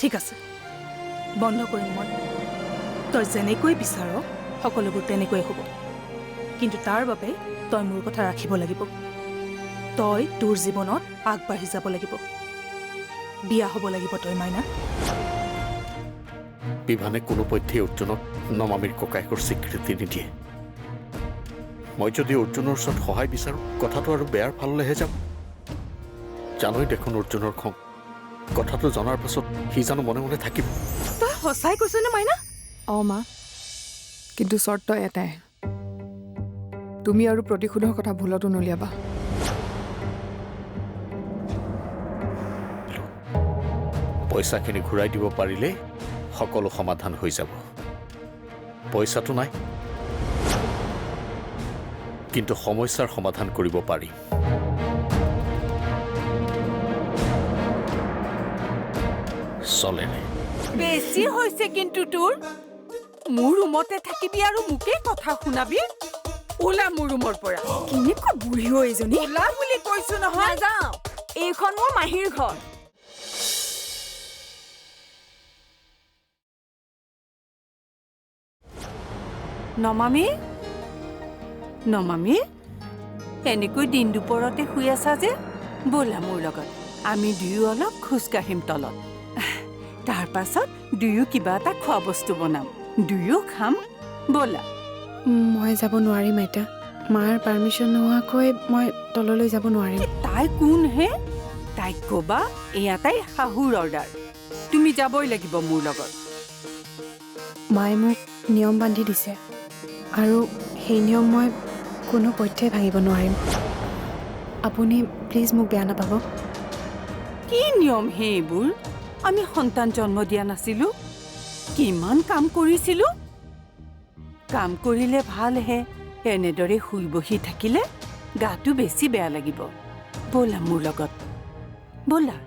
ঠিক আছে, বন্ধ কৰিম মই। তই যেনেকৈ বিচাৰ সকলোবোৰ তেনেকৈ হ'ব, কিন্তু তাৰ বাবে তই মোৰ কথা ৰাখিব লাগিব। তই তোৰ জীৱনত আগবাঢ়ি যাব লাগিব, বিয়া হ'ব লাগিব তই মাইনা। বিভানে কোনো পধ্যেই অৰ্জুনক নমামীৰ ককায়েকৰ স্বীকৃতি নিদিয়ে। মই যদি অৰ্জুনৰ ওচৰত সহায় বিচাৰোঁ, কথাটো আৰু বেয়াৰ ফাললৈহে যাম। জানই দেখোন অৰ্জুনৰ খং, কথাটো জনাৰ পাছত সি জানো মনে মনে থাকিব? তই সঁচাই কৈছনে মাইনা? মা, কিন্তু চৰ্ত এটাই, তুমি আৰু প্ৰতিশোধৰ কথা ভুলতো নুলিয়াবা। পইচাখিনি ঘূৰাই দিব পাৰিলে সকলো সমাধান হৈ যাব। পইচাটো নাই, কিন্তু সমস্যাৰ সমাধান কৰিব পাৰি। চলেনে? বেছি হৈছে কিন্তু তোৰ। মোৰ ৰুমতে থাকিবি আৰু মোকে কথা শুনাবি? ওলা মোৰ ৰুমৰ পৰা। কেনেকুৱা বুঢ়ী হৈ এজনী। ওলা বুলি কৈছো নহয়। নাযাওঁ, এইখন মোৰ মাহীৰ ঘৰ। নমামী, নমামী, এনেকৈ দিন দুপৰতে শুই আছা যে? ব'লা মোৰ লগত, আমি দুয়ো অলপ খোজকাঢ়িম তলত। তাৰ পাছত দুয়ো কিবা এটা খোৱা বস্তু বনাম, দুয়ো খাম। ব'লা। মই যাব নোৱাৰিম আইতা, মাৰ পাৰ্মিশ্যন নোহোৱাকৈ মই তললৈ যাব নোৱাৰিম। তাই কোন হে? তাইক ক'বা এয়া তাইৰ শাহুৰ অৰ্ডাৰ, তুমি যাবই লাগিব মোৰ লগত। মায়ে মোক নিয়ম বান্ধি দিছে আৰু সেই নিয়ম মই কোনো পধ্যেই ভাঙিব নোৱাৰিম। আপুনি প্লিজ মোক বেয়া নাপাব। কি নিয়ম হে এইবোৰ? আমি সন্তান জন্ম দিয়া নাছিলো? কিমান কাম কৰিছিলো? কাম কৰিলে ভালহে, এনেদৰে শুই বহি থাকিলে গাটো বেছি বেয়া লাগিব। ব'লা মোৰ লগত, ব'লা।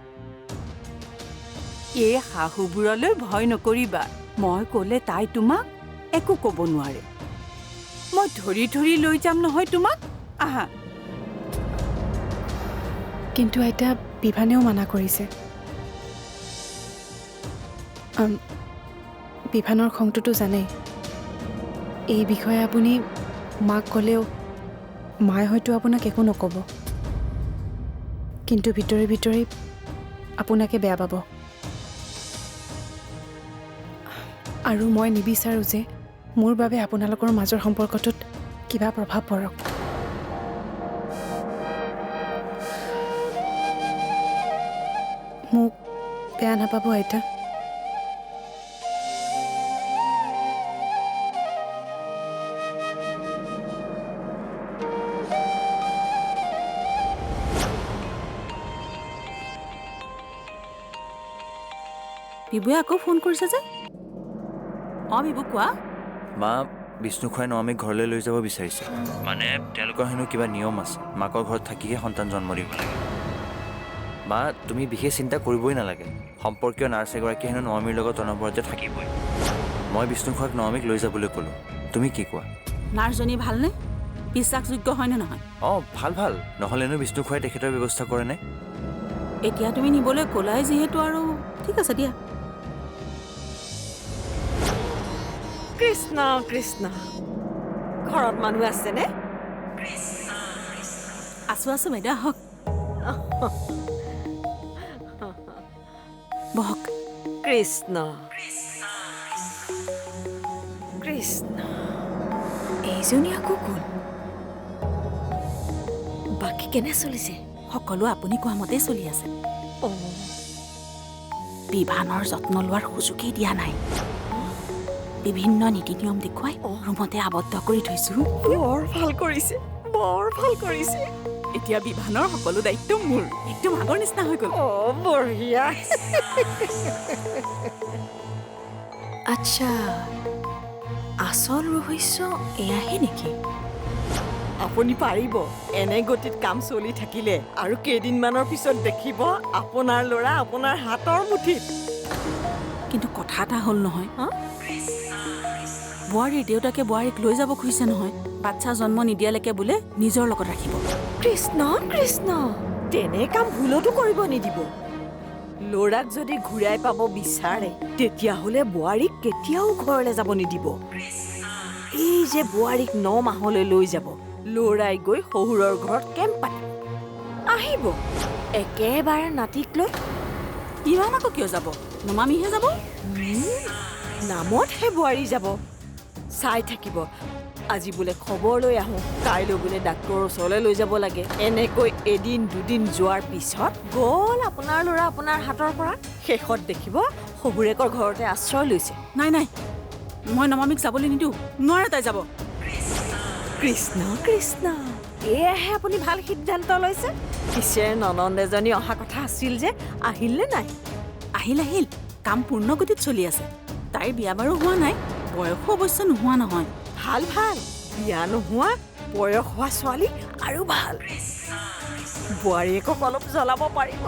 এই শাহুবোৰলৈ ভয় নকৰিবা, মই ক'লে তাই তোমাক একো ক'ব নোৱাৰে। মই ধৰি ধৰি লৈ যাম নহয় তোমাক। আহা। কিন্তু আইতা, বিভানেও মানা কৰিছে। বিভানৰ খংটোতো জানেই। এই বিষয়ে আপুনি মাক ক'লেও মায়ে হয়তো আপোনাক একো নক'ব, কিন্তু ভিতৰি ভিতৰি আপোনাকে বেয়া পাব। আৰু মই নিবিচাৰোঁ যে মোৰ বাবে আপোনালোকৰ মাজৰ সম্পৰ্কটোত কিবা প্ৰভাৱ পৰক। মোক বেয়া নাপাব আইতা। বিবুৱে আকৌ ফোন কৰিছে যে? বিবু কোৱা। মা, বিষ্ণু খুৰাই নমামীক ঘৰলৈ লৈ যাব বিচাৰিছে। মানে তেওঁলোকৰ হেনো কিবা নিয়ম আছে, মাকৰ ঘৰত থাকিহে সন্তান জন্ম দিব লাগে। মা, তুমি বিশেষ চিন্তা কৰিবই নালাগে। সম্পৰ্কীয় নাৰ্ছ এগৰাকী হেনো নমামীৰ লগত অনবৰতে থাকিবই। মই বিষ্ণু খুৰাক নমামীক লৈ যাবলৈ ক'লোঁ। তুমি কি কোৱা? নাৰ্ছজনী ভালনে? বিশ্বাসযোগ্য হয়নে নহয়? ভাল ভাল, নহ'লেনো বিষ্ণু খুৰাই তেখেতৰ ব্যৱস্থা কৰে নে? এতিয়া তুমি নিবলৈ ক'লাই যিহেতু আৰু ঠিক আছে দিয়া। কৃষ্ণ কৃষ্ণ, ঘৰত মানুহ আছেনে? আছো আছো বাইদেউ, আহক বহক। কৃষ্ণ কৃষ্ণ, এইজনী আকৌ কোন? বাকী কেনে চলিছে? সকলো আপুনি কোৱা মতেই চলি আছে। বিভানৰ যত্ন লোৱাৰ সুযোগেই দিয়া নাই। বিভিন্ন নীতি নিয়ম দেখুৱাই ৰুমতে আবদ্ধ কৰি থৈছো। বৰ ভাল কৰিছে, বৰ ভাল কৰিছে। এতিয়া বিভানৰ সকলো দায়িত্ব মোৰ। একদম আগৰ নিচিনা হৈ গ'ল। বঢ়িয়া। আচ্ছা, আচল ৰহস্য এয়াহে নেকি? আপুনি পাৰিব। এনে গতিত কাম চলি থাকিলে আৰু কেইদিনমানৰ পিছত দেখিব আপোনাৰ ল'ৰা আপোনাৰ হাতৰ মুঠিত। কিন্তু কথা এটা হ'ল নহয়, বোৱাৰীৰ দেউতাকে বোৱাৰীক লৈ যাব খুজিছে নহয়। বাচ্ছা জন্ম নিদিয়ালৈকে বোলে নিজৰ লগত ৰাখিব। কৃষ্ণ কৃষ্ণ, তেনে কাম ভুলতো কৰিব নিদিব। ল'ৰাক যদি ঘূৰাই পাব বিচাৰে তেতিয়াহ'লে বোৱাৰীক কেতিয়াও ঘৰলৈ যাব নিদিব। এই যে বোৱাৰীক 9 মাহলৈ লৈ যাব, ল'ৰাই গৈ শহুৰৰ ঘৰত কেম্প পাতিব, আহিব একেবাৰে নাতিক লৈ। ইমান আকৌ কিয় যাব? নমামিহে যাব। নামতহে বোৱাৰী যাব, চাই থাকিব। আজি বোলে খবৰ লৈ আহোঁ, কাইলৈ বোলে ডাক্তৰৰ ওচৰলৈ লৈ যাব লাগে। এনেকৈ এদিন দুদিন যোৱাৰ পিছত গ'ল আপোনাৰ ল'ৰা আপোনাৰ হাতৰ পৰা। শেষত দেখিব শহুৰেকৰ ঘৰতে আশ্ৰয় লৈছে। নাই নাই, মই নমামিক যাবলৈ নিদিওঁ, নোৱাৰে তাই যাব। কৃষ্ণ কৃষ্ণ, এয়াহে আপুনি ভাল সিদ্ধান্ত লৈছে। পিছে ননন্দ এজনী অহা কথা আছিল যে, আহিল নে নাই? আহিল, কাম পূৰ্ণ গতিত চলি আছে। তাইৰ বিয়া বাৰু হোৱা নাই, বয়সো অৱশ্যে নোহোৱা নহয়। ভাল ভাল, বিয়া নোহোৱা বয়স হোৱা ছোৱালী আৰু ভাল। বোৱাৰীয়েকক অলপ জ্বলাব পাৰিব।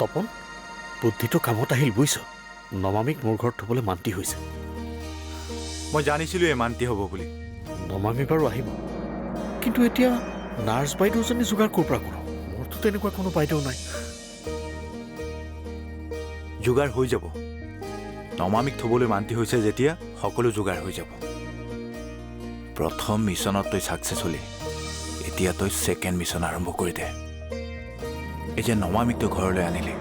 তপন, বুদ্ধিটো কামত আহিল বুজিছ। নমামিক মোৰ ঘৰত থ'বলৈ মান্তি হৈছে। মই জানিছিলোঁ এই মান্তি হ'ব বুলি। নমামি বাৰু আহিব, কিন্তু এতিয়া নাৰ্ছ বাইদেউজনী যোগাৰ ক'ৰ পৰা কৰোঁ? মোৰতো তেনেকুৱা কোনো বাইদেউ নাই। যোগাৰ হৈ যাব। নমামিক থ'বলৈ মান্তি হৈছে যেতিয়া সকলো যোগাৰ হৈ যাব। প্ৰথম মিছনত তই ছাকচেছ হ'লি, এতিয়া তই ছেকেণ্ড মিছন আৰম্ভ কৰি দে। এই যে নমামিক তই ঘৰলৈ আনিলি,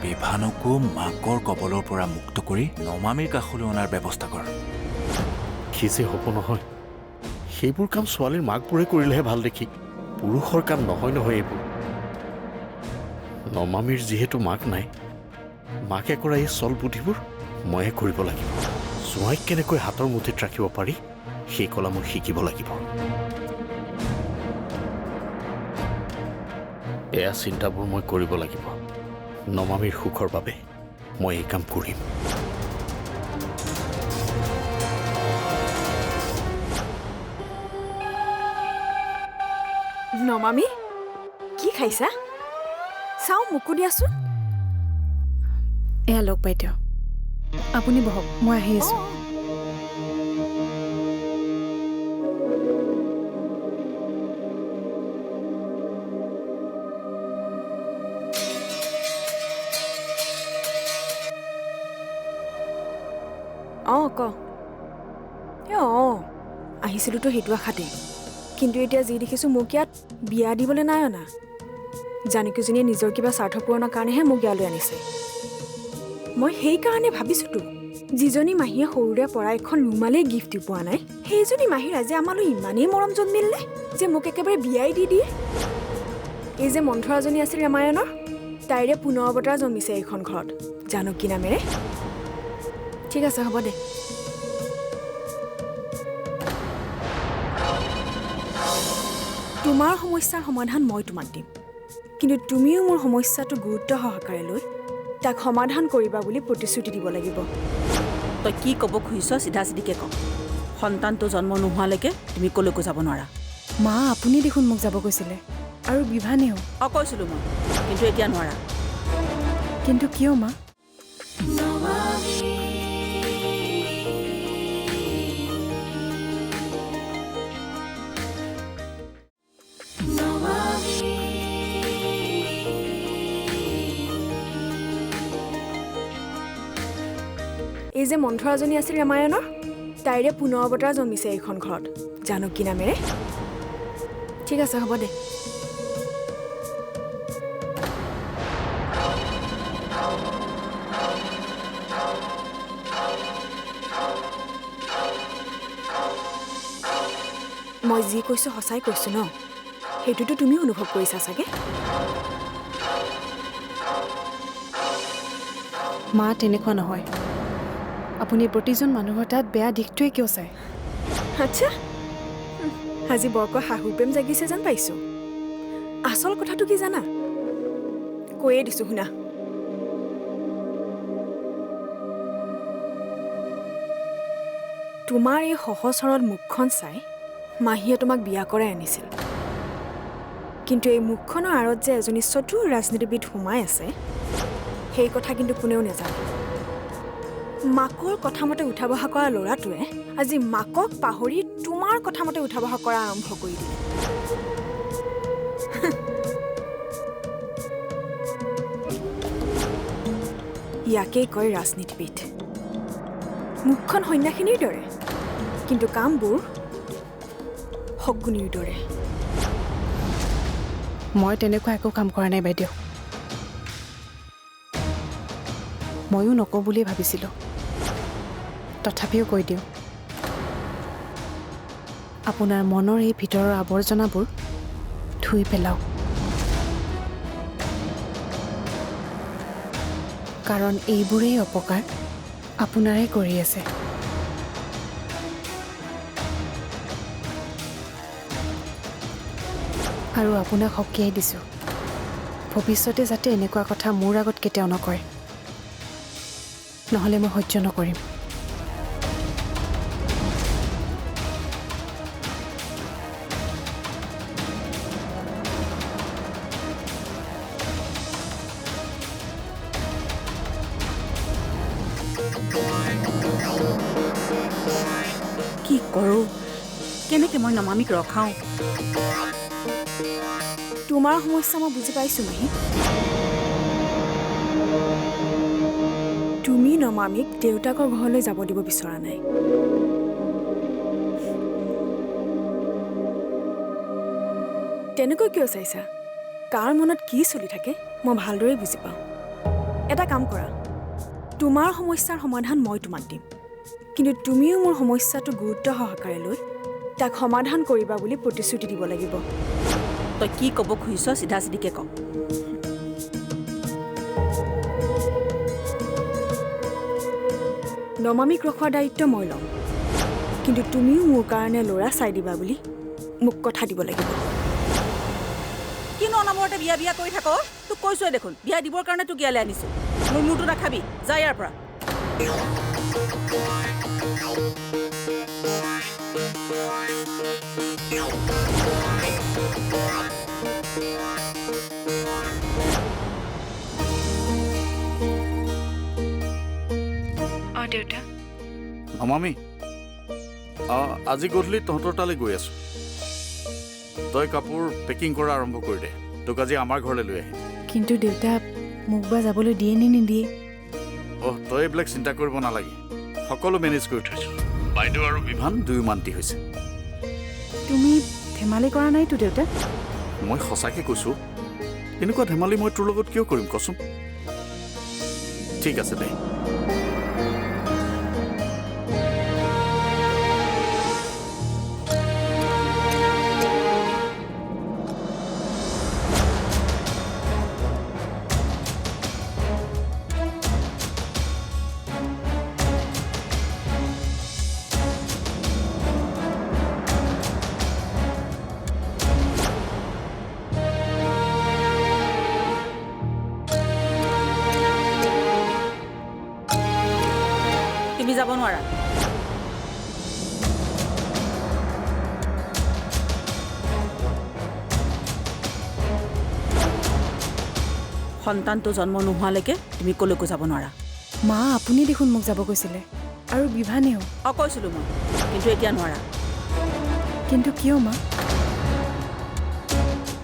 বিভানকো মাকৰ কবলৰ পৰা মুক্ত কৰি নমামিৰ কাষলৈ অনাৰ ব্যৱস্থা কৰ। কি যে হ'ব নহয়, সেইবোৰ কাম ছোৱালীৰ মাকবোৰে কৰিলেহে ভাল দেখি। পুৰুষৰ কাম নহয় নহয় এইবোৰ। নমামিৰ যিহেতু মাক নাই, মাকে কৰা এই চল বুদ্ধিবোৰ ময়ে কৰিব লাগিব। জোঁৱাইক কেনেকৈ হাতৰ মুঠিত ৰাখিব পাৰি সেই কলা মই শিকিব লাগিব। এয়া চিন্তাবোৰ মই কৰিব লাগিব। নমামিৰ সুখৰ বাবে মই এই কাম কৰিম। নমামি, কি খাইছা? চাওঁ, মোকো দিয়াচোন। এয়া লগ বাইদেউ, আপুনি বহক, মই আহি আছোঁ। অঁ ক। আহিছিলোঁতো সেইটো আশাতে, কিন্তু এতিয়া যি দেখিছোঁ মোক ইয়াত বিয়া দিবলৈ নাই অনা। জানকীজনীয়ে নিজৰ কিবা স্বাৰ্থ পূৰণৰ কাৰণেহে মোক ইয়ালৈ আনিছে। মই সেইকাৰণে ভাবিছোঁতো, যিজনী মাহীয়ে সৰুৰে পৰা এখন ৰুমালেই গিফ্ট দি পোৱা নাই, সেইজনী মাহীৰ আজি আমালৈ ইমানেই মৰম জন্মিলে যে মোক একেবাৰে বিয়াই দি দিয়ে। এই যে মন্থৰাজনী আছিল ৰামায়ণৰ, তাইৰে পুনৰ অৱতাৰ জন্মিছে এইখন ঘৰত জানকী নামেৰে। ঠিক আছে, হ'ব দে। তোমাৰ সমস্যাৰ সমাধান মই তোমাক দিম, কিন্তু তুমিও মোৰ সমস্যাটো গুৰুত্ব সহকাৰে লৈ তাক সমাধান কৰিবা বুলি প্ৰতিশ্ৰুতি দিব লাগিব। তই কি ক'ব খুজিছ চিধা চিধিকে ক। সন্তানটো জন্ম নোহোৱালৈকে তুমি ক'লৈকো যাব নোৱাৰা। মা, আপুনি দেখোন মোক যাব কৈছিলে, আৰু বিভানেও। কৈছিলোঁ মই, কিন্তু এতিয়া নোৱাৰা। কিন্তু কিয় মা? এই যে মন্থৰাজনী আছিল ৰামায়ণৰ, তাইৰে পুনৰ অৱতাৰ জন্মিছে এইখন ঘৰত জানকী নামেৰে। ঠিক আছে, হ'ব দে। মই যি কৈছোঁ সঁচাই কৈছোঁ ন? সেইটোতো তুমিও অনুভৱ কৰিছা চাগে। মা, তেনেকুৱা নহয়। আপুনি প্ৰতিজন মানুহৰ তাত বেয়া দিশটোৱে কিয় চায়? আচ্ছা, আজি বৰকৈ শাহু প্ৰেম জাগিছে যেন পাইছোঁ। আচল কথাটো কি জানা? কৈয়ে দিছোঁ শুনা। তোমাৰ এই সহজ সৰল মুখখন চাই মাহীয়ে তোমাক বিয়া কৰাই আনিছিল, কিন্তু এই মুখখনৰ আঁৰত যে এজনী চতুৰ ৰাজনীতিবিদ সোমাই আছে, সেই কথা কিন্তু কোনেও নাজানে। মাকৰ কথা মতে উঠা বহা কৰা ল'ৰাটোৱে আজি মাকক পাহৰি তোমাৰ কথা মতে উঠা বহা কৰা আৰম্ভ কৰি দিলে। ইয়াকেই কয় ৰাজনীতিবিদ। মুখখন সন্যাসিনীৰ দৰে, কিন্তু কামবোৰ শকুনিৰ দৰে। মই তেনেকুৱা একো কাম কৰা নাই বাইদেউ। ময়ো নকওঁ বুলিয়ে ভাবিছিলোঁ, তথাপিও কৈ দিওঁ, আপোনাৰ মনৰ এই ভিতৰৰ আৱৰ্জনাবোৰ ধুই পেলাওক। কাৰণ এইবোৰেই অপকাৰ আপোনাৰে কৰি আছে। আৰু আপোনাক সকীয়াই দিছোঁ, ভৱিষ্যতে যাতে এনেকুৱা কথা মোৰ আগত কেতিয়াও নকৰে, নহ'লে মই সহ্য নকৰিম। কি কৰোঁ, কেনেকৈ মই নমামিক ৰখাওঁ? তোমাৰ সমস্যা মই বুজি পাইছোঁ মাহী। তুমি নমামিক দেউতাকৰ ঘৰলৈ যাব দিব বিচৰা নাই। তেনেকৈ কিয় চাইছা? কাৰ মনত কি চলি থাকে মই ভালদৰে বুজি পাওঁ। এটা কাম কৰা, তোমাৰ সমস্যাৰ সমাধান মই তোমাক দিম, কিন্তু তুমিও মোৰ সমস্যাটো গুৰুত্ব সহকাৰে লৈ তাক সমাধান কৰিবা বুলি প্ৰতিশ্ৰুতি দিব লাগিব। তই কি ক'ব খুজিছ চিধা চিধিকে ক। নমামিক ৰখোৱাৰ দায়িত্ব মই ল'ম, কিন্তু তুমিও মোৰ কাৰণে ল'ৰা চাই দিবা বুলি মোক কথা দিব লাগিব। কিনো অনামৰতে বিয়া বিয়া কৰি থাক? তোক কৈছোৱে দেখোন, বিয়া দিবৰ কাৰণে তোক ইয়ালৈ আনিছোঁ। মোৰ মূৰটো নাখাবি, যা ইয়াৰ পৰা। অঁ দেউতা। নমামি, আজি গধূলি তহঁতৰ তালৈ গৈ আছোঁ। তই কাপোৰ পেকিং কৰা আৰম্ভ কৰি দে, তোক আজি আমাৰ ঘৰলৈ লৈ আহিম। কিন্তু দেউতা, মোক বা যাবলৈ দিয়ে নে নিদিয়ে? তই এইবিলাক চিন্তা কৰিব নালাগে, সকলো মেনেজ কৰি থৈছোঁ। বাইদেউ আৰু বিভান দুয়ো মান্তি হৈছে। তুমি ধেমালি কৰা নাইতো দেউতা? মই সঁচাকৈ কৈছোঁ, এনেকুৱা ধেমালি মই তোৰ লগত কিয় কৰিম কচোন? ঠিক আছে দে। তুমি যাব নোৱাৰা। সন্তানটো জন্ম নোহোৱালৈকে তুমি কলৈকো যাব নোৱাৰা। মা, আপুনি দেখোন মোক যাব কৈছিলে, আৰু বিভানেও। কৈছিলোঁ মই, কিন্তু এতিয়া নোৱাৰা। কিন্তু কিয় মা?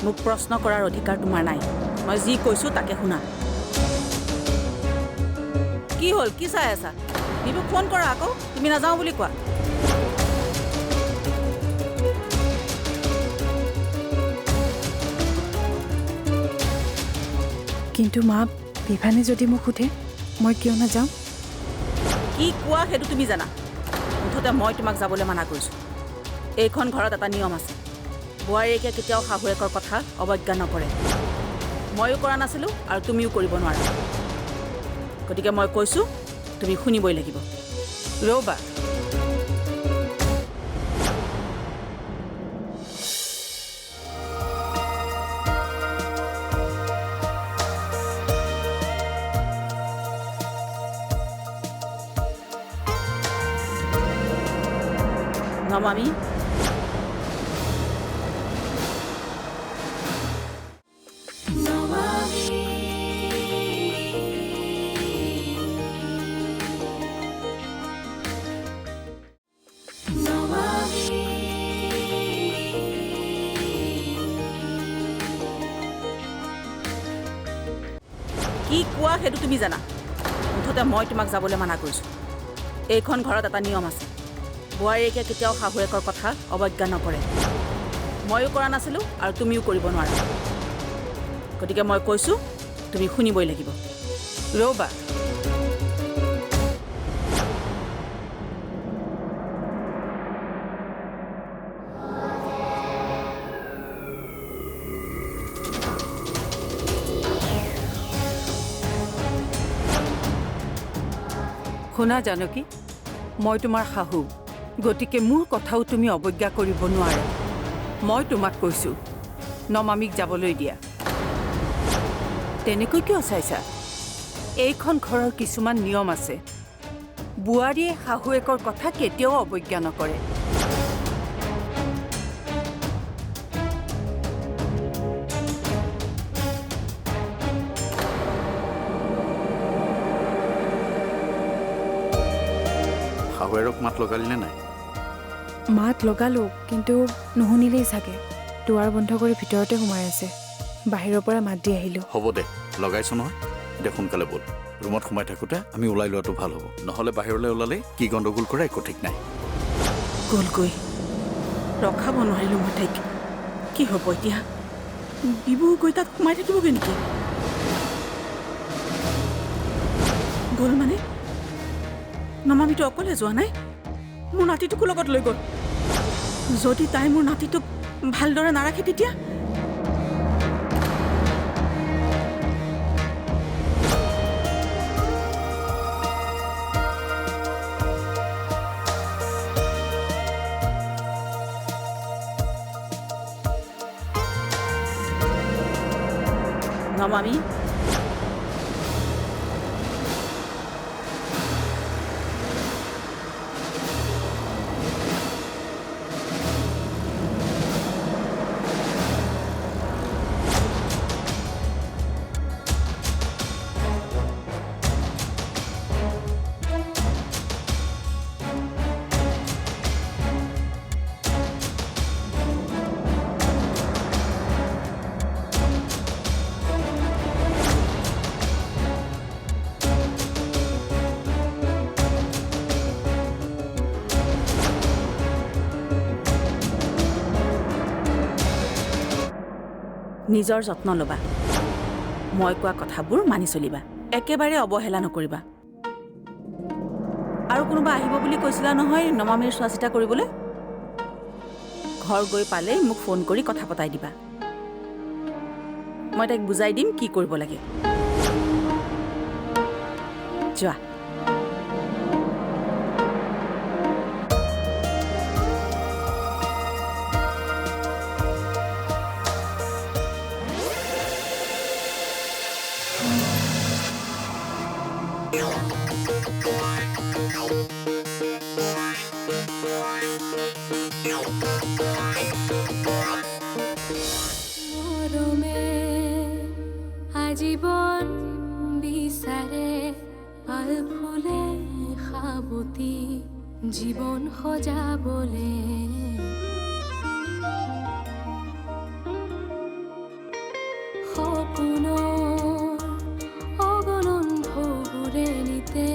মোক প্ৰশ্ন কৰাৰ অধিকাৰ তোমাৰ নাই। মই যি কৈছোঁ তাকে শুনা। কি হ'ল, কি চাই আছা? বিপুক ফোন কৰা আকৌ, তুমি নাযাওঁ বুলি কোৱা। কিন্তু মা, বিভানে যদি মোক সোধে মই কিয় নাযাওঁ? কি কোৱা সেইটো তুমি জানা। মুঠতে মই তোমাক যাবলৈ মানা কৰিছোঁ। এইখন ঘৰত এটা নিয়ম আছে, বোৱাৰীয়েকে কেতিয়াও শাহুৱেকৰ কথা অৱজ্ঞা নকৰে। ময়ো কৰা নাছিলোঁ আৰু তুমিও কৰিব নোৱাৰা। গতিকে মই কৈছোঁ, তুমি শুনিবই লাগিব। ৰ'বা। নমামি, কোৱা সেইটো তুমি জানা মুঠতে মই তোমাক যাবলৈ মানা কৰিছোঁ এইখন ঘৰত এটা নিয়ম আছে বোৱাৰীয়েকে কেতিয়াও শাহুৱেকৰ কথা অৱজ্ঞা নকৰে ময়ো কৰা নাছিলোঁ আৰু তুমিও কৰিব নোৱাৰা গতিকে মই কৈছোঁ তুমি শুনিবই লাগিব ৰ'বা শুনা জানকী মই তোমাৰ শাহু গতিকে মোৰ কথাও তুমি অৱজ্ঞা কৰিব নোৱাৰা মই তোমাক কৈছোঁ নমামিক যাবলৈ দিয়া তেনেকৈ কিয় চাইছা এইখন ঘৰৰ কিছুমান নিয়ম আছে বোৱাৰীয়ে শাহুৱেকৰ কথা কেতিয়াও অৱজ্ঞা নকৰে শাহুৱেৰক মাত লগালিনে নাই মাত লগালোঁ কিন্তু নুশুনিলেই চাগে দুৱাৰ বন্ধ কৰি ভিতৰতে সোমাই আছে বাহিৰৰ পৰা মাত দি আহিলোঁ হ'ব দে লগাইছোঁ নহয় দে সোনকালে ব'ল ৰুমত সোমাই থাকোঁতে আমি ওলাই লোৱাটো ভাল হ'ব নহ'লে বাহিৰলৈ ওলালে কি গণ্ডগোল কৰে একো ঠিক নাই গ'লগৈ ৰখাব নোৱাৰিলোঁ মই তাইক কি হ'ব এতিয়া বিবু গৈ তাত সোমাই থাকিবগৈ নেকি গ'ল মানে নমামিতো অকলে যোৱা নাই মোৰ নাতিটোকো লগত লৈ গ'ল যদি তাই মোৰ নাতিটোক ভালদৰে নাৰাখে তেতিয়া নমামি নিজৰ যত্ন ল'বা মই কোৱা কথাবোৰ মানি চলিবা একেবাৰে অৱহেলা নকৰিবা আৰু কোনোবা আহিব বুলি কৈছিলা নহয় নমামিৰ চোৱা চিতা কৰিবলৈ ঘৰ গৈ পালেই মোক ফোন কৰি কথা পতাই দিবা মই তাইক বুজাই দিম কি কৰিব লাগে যোৱা আজীবন বিচাৰে পাল ফুলে সাবতি জীৱন সজাবলে সপোনৰ অগণন ঢৌবোৰে নিতে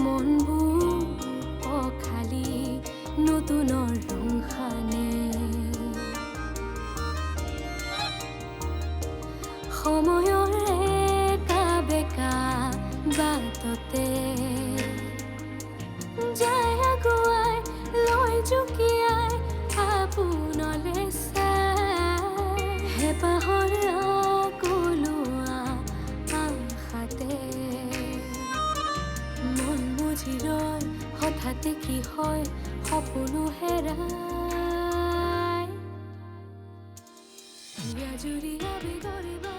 মনবোৰ অখালি নতুনৰ ৰং সানে সময়ৰ একা বেকা বাটতে যায় আগুৱাই লৈ জুকিয়াই আপোনলে চাই হেঁপাহৰ আকলোৱা আশাতে মন বুজি ৰয় হঠাতে কি হয় সপোনো হেৰাই জুৰি আবেগৰে